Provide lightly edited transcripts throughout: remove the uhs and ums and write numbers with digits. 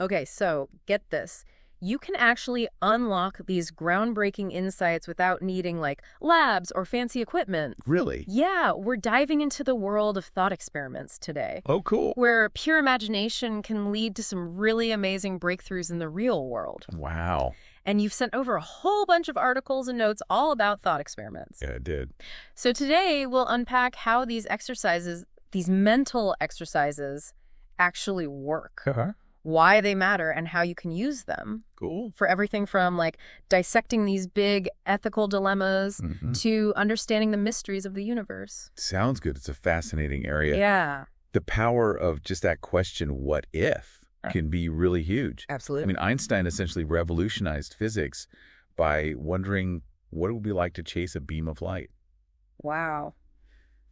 Okay, so get this. You can actually unlock these groundbreaking insights without needing like labs or fancy equipment. Really? Yeah, we're diving into the world of thought experiments today, Oh, cool. where pure imagination can lead to some really amazing breakthroughs in the real world. Wow. And you've sent over a whole bunch of articles and notes all about thought experiments. Yeah, it did. So today we'll unpack how these exercises, these mental exercises, actually work, why they matter, and how you can use them. Cool. For everything from like dissecting these big ethical dilemmas to understanding the mysteries of the universe. Sounds good. It's a fascinating area. Yeah. The power of just that question, what if, can be really huge. Absolutely. I mean, Einstein essentially revolutionized physics by wondering what it would be like to chase a beam of light. Wow.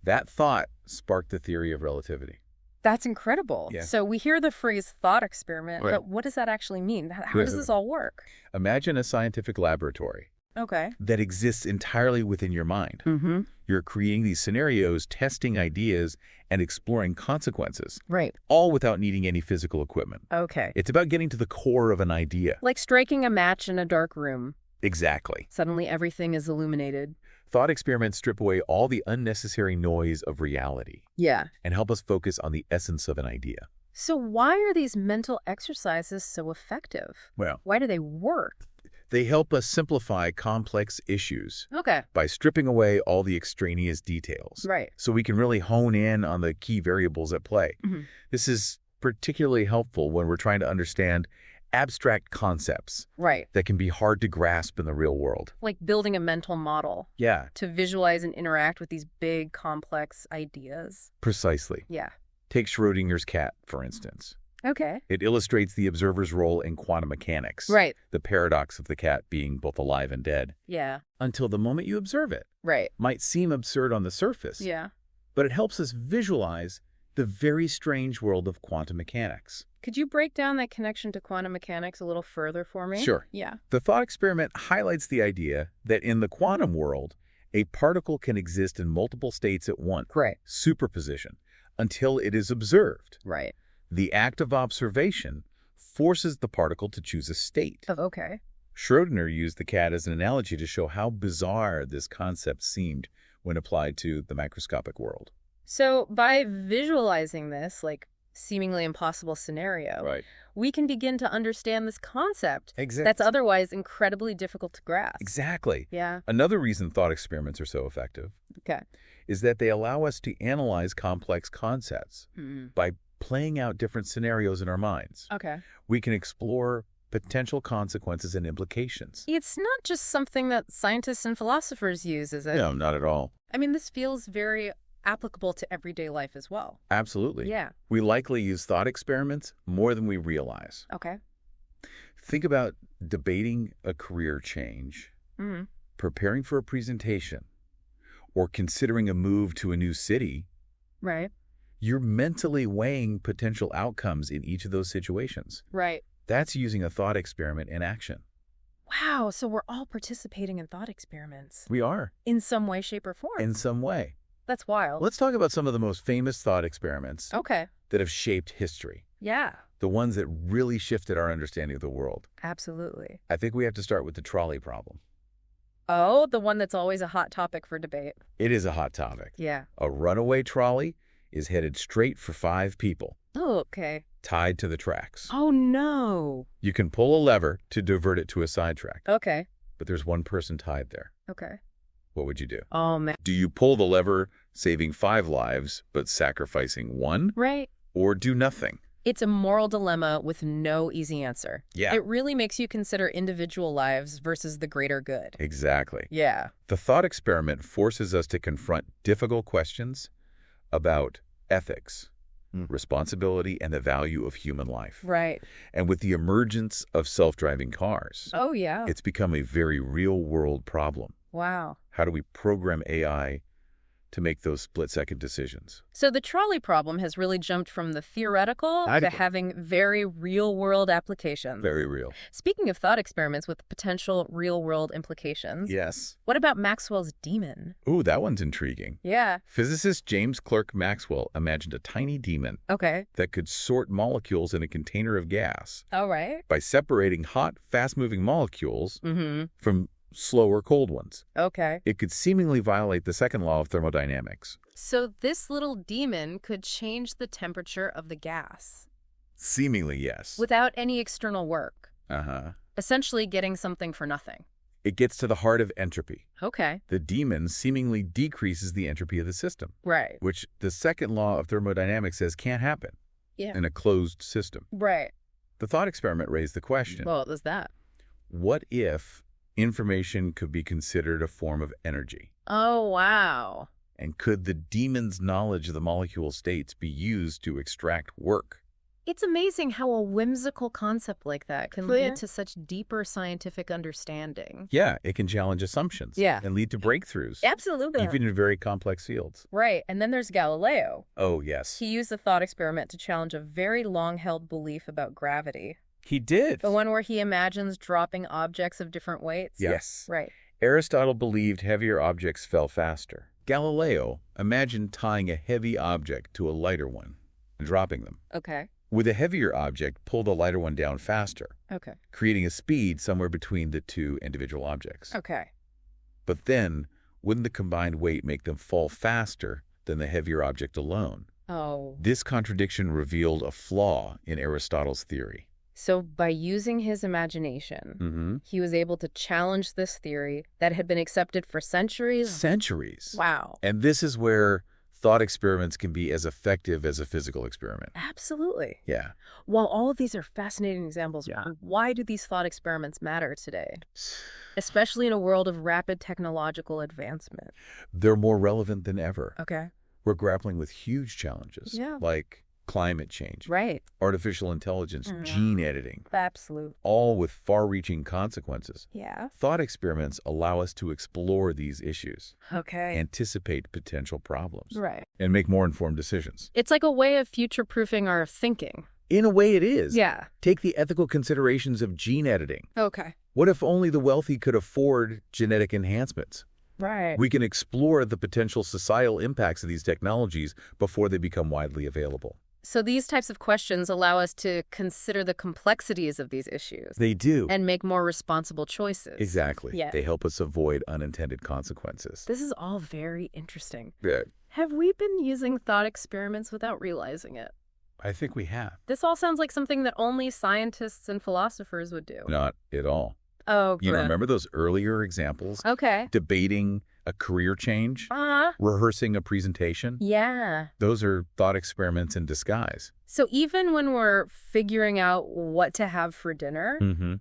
That thought sparked the theory of relativity. That's incredible. Yeah. So we hear the phrase thought experiment, Right. but what does that actually mean? How does this all work? Imagine a scientific laboratory Okay. that exists entirely within your mind. Mm-hmm. You're creating these scenarios, testing ideas, and exploring consequences, Right. all without needing any physical equipment. Okay. It's about getting to the core of an idea. Like striking a match in a dark room. Exactly. Suddenly everything is illuminated. Thought experiments strip away all the unnecessary noise of reality Yeah. and help us focus on the essence of an idea. So why are these mental exercises so effective? Well, Why do they work? they help us simplify complex issues Okay. by stripping away all the extraneous details. Right. So we can really hone in on the key variables at play. Mhm. This is particularly helpful when we're trying to understand abstract concepts Right. that can be hard to grasp in the real world. Like building a mental model Yeah, to visualize and interact with these big, complex ideas. precisely. Yeah. Take Schrödinger's cat, for instance. Okay. It illustrates the observer's role in quantum mechanics. Right. The paradox of the cat being both alive and dead. Yeah. Until the moment you observe it. Right. Might seem absurd on the surface, Yeah. but it helps us visualize the very strange world of quantum mechanics. Could you break down that connection to quantum mechanics a little further for me? Sure. Yeah. The thought experiment highlights the idea that in the quantum world, a particle can exist in multiple states at once, Right. superposition, until it is observed. Right. The act of observation forces the particle to choose a state. Oh, okay. Schrödinger used the cat as an analogy to show how bizarre this concept seemed when applied to the microscopic world. So by visualizing this, like seemingly impossible scenario, Right. we can begin to understand this concept Exactly. that's otherwise incredibly difficult to grasp. Exactly. Yeah. Another reason thought experiments are so effective Okay. is that they allow us to analyze complex concepts by playing out different scenarios in our minds. Okay. We can explore potential consequences and implications. It's not just something that scientists and philosophers use, is it? No, not at all. I mean, this feels very applicable to everyday life as well. Absolutely. Yeah. We likely use thought experiments more than we realize. Okay. Think about debating a career change, Mm-hmm. preparing for a presentation, or considering a move to a new city. Right. You're mentally weighing potential outcomes in each of those situations. Right. That's using a thought experiment in action. Wow. So we're all participating in thought experiments We are, in some way, shape, or form. in some way. That's wild. Let's talk about some of the most famous thought experiments Okay. that have shaped history, Yeah. the ones that really shifted our understanding of the world. Absolutely. I think we have to start with the trolley problem. Oh, the one that's always a hot topic for debate. It is a hot topic. Yeah. A runaway trolley is headed straight for 5 people, Oh, okay. tied to the tracks. Oh, no. You can pull a lever to divert it to a sidetrack, Okay. but there's one person tied there. Okay. What would you do? Oh, man. Do you pull the lever, saving 5 lives, but sacrificing 1? Right. Or do nothing? It's a moral dilemma with no easy answer. Yeah. It really makes you consider individual lives versus the greater good. Exactly. Yeah. The thought experiment forces us to confront difficult questions about ethics, responsibility, and the value of human life. Right. And with the emergence of self-driving cars, Oh, yeah. it's become a very real-world problem. Wow. How do we program AI to make those split-second decisions. So the trolley problem has really jumped from the theoretical to having very real-world applications. Very real. Speaking of thought experiments with potential real-world implications. Yes. What about Maxwell's demon? Ooh, that one's intriguing. Yeah. Physicist James Clerk Maxwell imagined a tiny demon that could sort molecules in a container of gas. All right. By separating hot, fast-moving molecules from slower, cold ones. Okay. It could seemingly violate the second law of thermodynamics. So this little demon could change the temperature of the gas. Seemingly, yes. Without any external work. Uh-huh. Essentially getting something for nothing. It gets to the heart of entropy. Okay. The demon seemingly decreases the entropy of the system. Right. Which the second law of thermodynamics says can't happen in a closed system. Right. The thought experiment raised the question. Well, what was that? What if information could be considered a form of energy? Oh, wow. And could the demon's knowledge of the molecule states be used to extract work? It's amazing how a whimsical concept like that can lead to such deeper scientific understanding. Yeah, it can challenge assumptions and lead to breakthroughs. Absolutely. Even in very complex fields. Right. And then there's Galileo. Oh, yes. He used the thought experiment to challenge a very long-held belief about gravity. He did. The one where he imagines dropping objects of different weights? Yes. Right. Aristotle believed heavier objects fell faster. Galileo imagined tying a heavy object to a lighter one and dropping them. Okay. Would the heavier object pull the lighter one down faster? Okay. Creating a speed somewhere between the two individual objects. Okay. But then, wouldn't the combined weight make them fall faster than the heavier object alone? Oh. This contradiction revealed a flaw in Aristotle's theory. So by using his imagination, he was able to challenge this theory that had been accepted for centuries? Centuries. Wow. And this is where thought experiments can be as effective as a physical experiment. Absolutely. Yeah. While all of these are fascinating examples, why do these thought experiments matter today? Especially in a world of rapid technological advancement. They're more relevant than ever. Okay. We're grappling with huge challenges like climate change, artificial intelligence, gene editing. Absolutely. All with far-reaching consequences. Yeah. Thought experiments allow us to explore these issues, Okay. anticipate potential problems, Right. and make more informed decisions. It's like a way of future-proofing our thinking. In a way it is. Yeah. Take the ethical considerations of gene editing. Okay. What if only the wealthy could afford genetic enhancements? Right. We can explore the potential societal impacts of these technologies before they become widely available. So these types of questions allow us to consider the complexities of these issues. They do. And make more responsible choices. Exactly. Yeah. They help us avoid unintended consequences. This is all very interesting. Yeah. Have we been using thought experiments without realizing it? I think we have. This all sounds like something that only scientists and philosophers would do. Not at all. Oh, You remember those earlier examples? Okay. Debating a career change? Rehearsing a presentation? Yeah. Those are thought experiments in disguise. So even when we're figuring out what to have for dinner,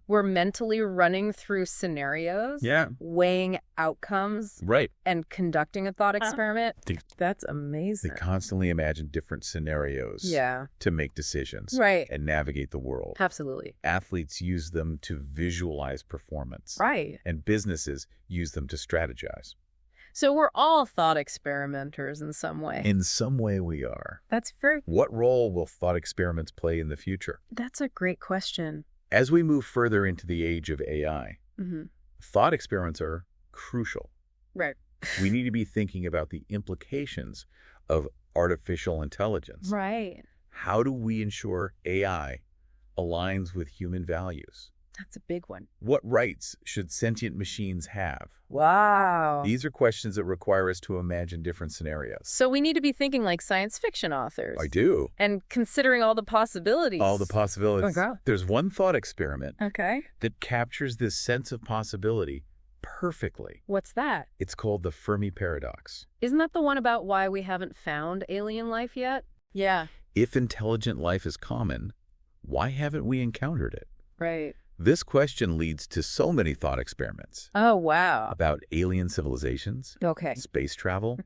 we're mentally running through scenarios, weighing outcomes, and conducting a thought experiment. That's amazing. They constantly imagine different scenarios to make decisions and navigate the world. Absolutely. Athletes use them to visualize performance. And businesses use them to strategize. So we're all thought experimenters in some way. In some way we are. That's very... What role will thought experiments play in the future? That's a great question. As we move further into the age of AI, thought experiments are crucial. Right. We need to be thinking about the implications of artificial intelligence. Right. How do we ensure AI aligns with human values? That's a big one. What rights should sentient machines have? Wow. These are questions that require us to imagine different scenarios. So we need to be thinking like science fiction authors. I do. And considering all the possibilities. All the possibilities. Oh, God. There's one thought experiment Okay. that captures this sense of possibility perfectly. What's that? It's called the Fermi paradox. Isn't that the one about why we haven't found alien life yet? Yeah. If intelligent life is common, why haven't we encountered it? Right. This question leads to so many thought experiments. Oh, wow. About alien civilizations, space travel,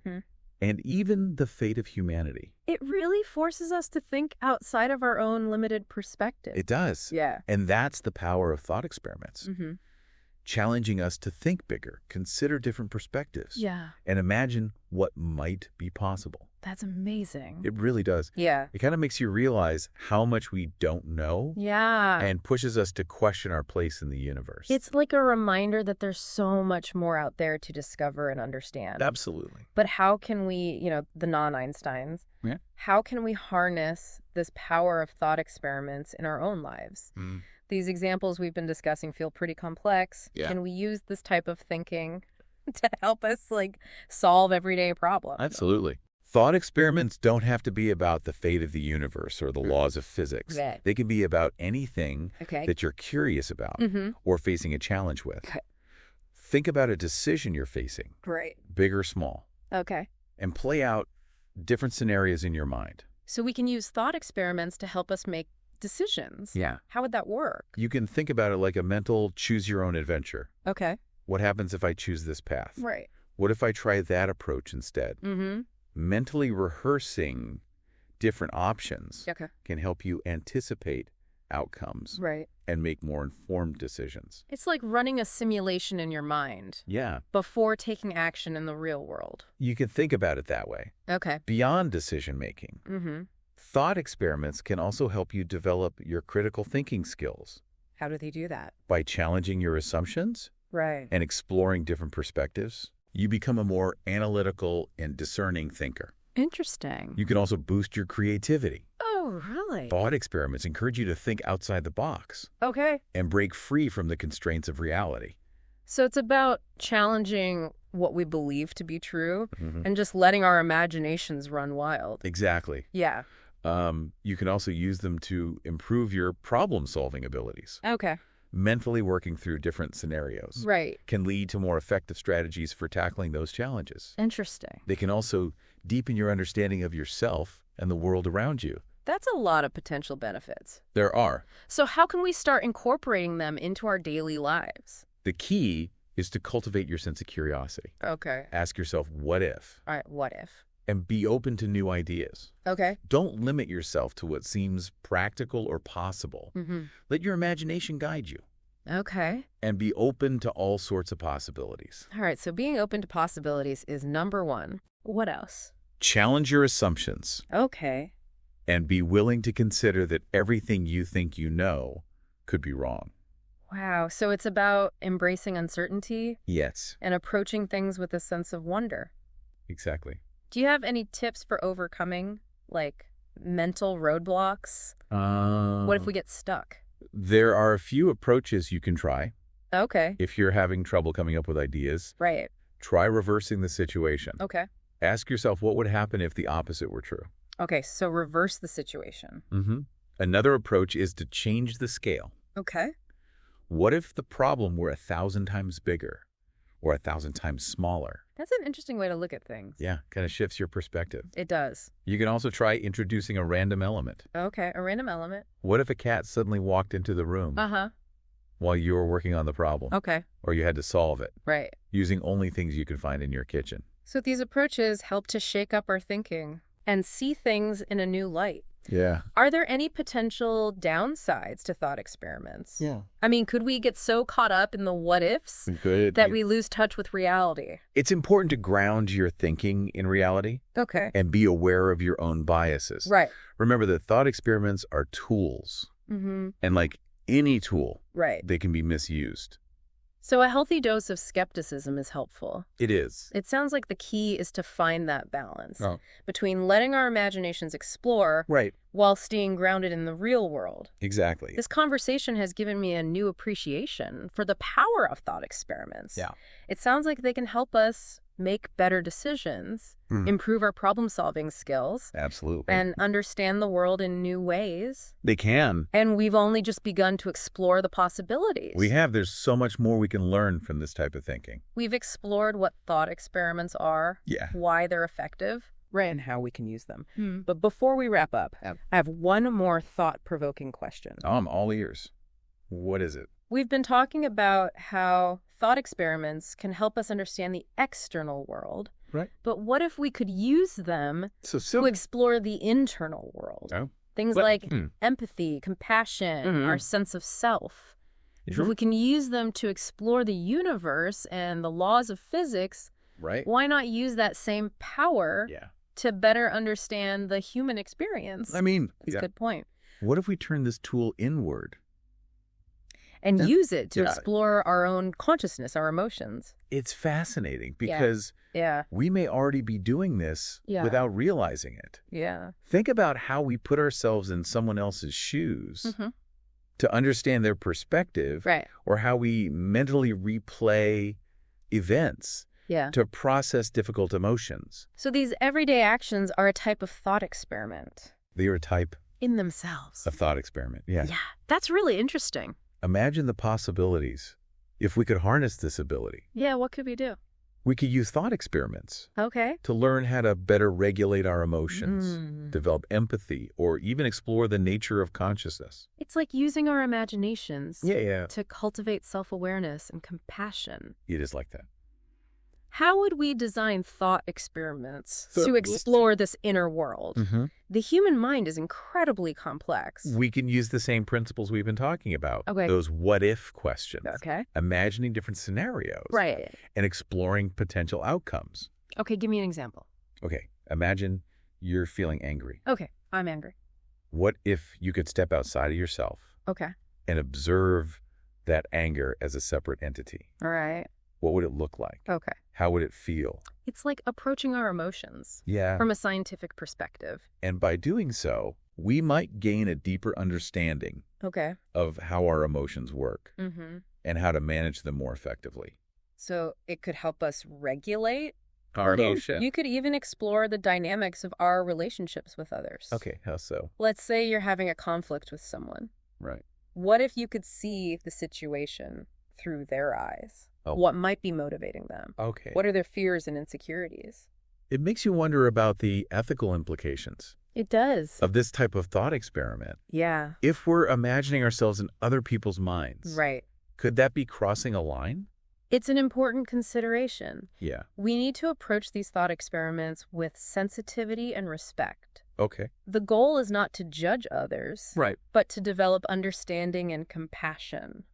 and even the fate of humanity. It really forces us to think outside of our own limited perspective. It does. Yeah. And that's the power of thought experiments. challenging us to think bigger, consider different perspectives, and imagine what might be possible. That's amazing. It really does. Yeah. It kind of makes you realize how much we don't know. Yeah. And pushes us to question our place in the universe. It's like a reminder that there's so much more out there to discover and understand. Absolutely. But how can we, the non-Einsteins, how can we harness this power of thought experiments in our own lives? These examples we've been discussing feel pretty complex. Yeah. Can we use this type of thinking to help us, solve everyday problems? Absolutely. Thought experiments don't have to be about the fate of the universe or the laws of physics. Right. They can be about anything that you're curious about or facing a challenge with. Okay. Think about a decision you're facing, big or small. Okay. And play out different scenarios in your mind. So we can use thought experiments to help us make decisions. Yeah. How would that work? You can think about it like a mental choose-your-own-adventure. Okay. What happens if I choose this path? Right. What if I try that approach instead? Mentally rehearsing different options can help you anticipate outcomes and make more informed decisions. It's like running a simulation in your mind before taking action in the real world. You can think about it that way. Okay. Beyond decision-making, thought experiments can also help you develop your critical thinking skills. How do they do that? By challenging your assumptions and exploring different perspectives. You become a more analytical and discerning thinker. Interesting. You can also boost your creativity. Oh, really? Thought experiments encourage you to think outside the box. Okay. And break free from the constraints of reality. So it's about challenging what we believe to be true and just letting our imaginations run wild. Exactly. Yeah. You can also use them to improve your problem-solving abilities. Okay. Mentally working through different scenarios can lead to more effective strategies for tackling those challenges. Interesting. They can also deepen your understanding of yourself and the world around you. That's a lot of potential benefits. There are. So how can we start incorporating them into our daily lives? The key is to cultivate your sense of curiosity. Okay. Ask yourself, what if? All right, what if? And be open to new ideas. Okay. Don't limit yourself to what seems practical or possible. Let your imagination guide you. Okay. And be open to all sorts of possibilities. All right, so being open to possibilities is number one. What else? Challenge your assumptions. Okay. And be willing to consider that everything you think you know could be wrong. Wow, so it's about embracing uncertainty? Yes. And approaching things with a sense of wonder. Exactly. Do you have any tips for overcoming, mental roadblocks? What if we get stuck? There are a few approaches you can try. Okay. If you're having trouble coming up with ideas. Right. Try reversing the situation. Okay. Ask yourself what would happen if the opposite were true. Okay, so reverse the situation. Another approach is to change the scale. Okay. What if the problem were 1,000 times bigger or 1,000 times smaller? That's an interesting way to look at things. Yeah, kind of shifts your perspective. It does. You can also try introducing a random element. Okay, a random element. What if a cat suddenly walked into the room while you were working on the problem? Okay. Or you had to solve it. Right. Using only things you could find in your kitchen. So these approaches help to shake up our thinking and see things in a new light. Yeah. Are there any potential downsides to thought experiments? Yeah. I mean, could we get so caught up in the what-ifs that we lose touch with reality? It's important to ground your thinking in reality. Okay. And be aware of your own biases. Right. Remember that thought experiments are tools. And like any tool, they can be misused. So a healthy dose of skepticism is helpful. It is. It sounds like the key is to find that balance between letting our imaginations explore while staying grounded in the real world. Exactly. This conversation has given me a new appreciation for the power of thought experiments. Yeah. It sounds like they can help us make better decisions, improve our problem-solving skills. Absolutely. And understand the world in new ways. They can. And we've only just begun to explore the possibilities. We have. There's so much more we can learn from this type of thinking. We've explored what thought experiments are, why they're effective, and how we can use them. But before we wrap up, I have one more thought-provoking question. Oh, I'm all ears. What is it? We've been talking about how thought experiments can help us understand the external world. Right. But what if we could use them to explore the internal world? Things like empathy, compassion, our sense of self. If we can use them to explore the universe and the laws of physics, why not use that same power to better understand the human experience? I mean, that's a good point. What if we turn this tool inward? And use it to explore our own consciousness, our emotions. It's fascinating because we may already be doing this without realizing it. Yeah. Think about how we put ourselves in someone else's shoes to understand their perspective, or how we mentally replay events to process difficult emotions. So these everyday actions are a type of thought experiment. They are a type in themselves. A thought experiment, yeah. Yeah, that's really interesting. Imagine the possibilities if we could harness this ability. Yeah, what could we do? We could use thought experiments to learn how to better regulate our emotions, develop empathy, or even explore the nature of consciousness. It's like using our imaginations to cultivate self-awareness and compassion. It is like that. How would we design thought experiments to explore this inner world? The human mind is incredibly complex. We can use the same principles we've been talking about. Those what-if questions. Imagining different scenarios. And exploring potential outcomes. Okay, give me an example. Okay, imagine you're feeling angry. Okay, I'm angry. What if you could step outside of yourself and observe that anger as a separate entity? All right. What would it look like? How would it feel? It's like approaching our emotions from a scientific perspective. And by doing so, we might gain a deeper understanding of how our emotions work and how to manage them more effectively. So it could help us regulate our emotion. You could even explore the dynamics of our relationships with others. Okay, how so? Let's say you're having a conflict with someone. Right. What if you could see the situation through their eyes? What might be motivating them? What are their fears and insecurities? It makes you wonder about the ethical implications. It does. Of this type of thought experiment. Yeah. If we're imagining ourselves in other people's minds. Could that be crossing a line? It's an important consideration. Yeah. We need to approach these thought experiments with sensitivity and respect. The goal is not to judge others. But to develop understanding and compassion.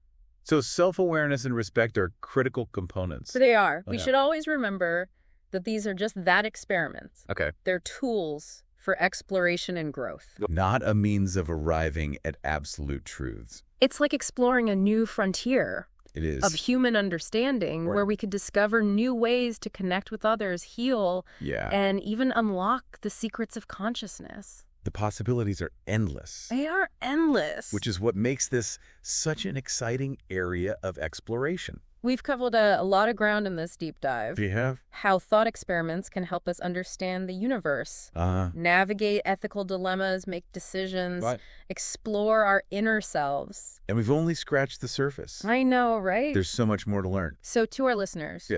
So self-awareness and respect are critical components. They are. We should always remember that these are just that experiments. They're tools for exploration and growth. Not a means of arriving at absolute truths. It's like exploring a new frontier. It is. Of human understanding where we could discover new ways to connect with others, heal, and even unlock the secrets of consciousness. The possibilities are endless. They are endless. Which is what makes this such an exciting area of exploration. We've covered a lot of ground in this deep dive. We have. How thought experiments can help us understand the universe, navigate ethical dilemmas, make decisions, explore our inner selves. And we've only scratched the surface. I know, right? There's so much more to learn. So to our listeners,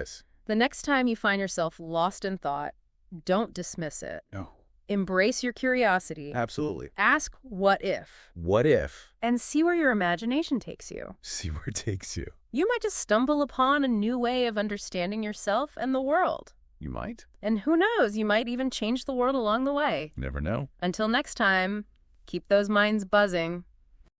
the next time you find yourself lost in thought, don't dismiss it. No. Embrace your curiosity. Absolutely. Ask what if. What if? And see where your imagination takes you. See where it takes you. You might just stumble upon a new way of understanding yourself and the world. You might. And who knows, you might even change the world along the way. Never know. Until next time, keep those minds buzzing.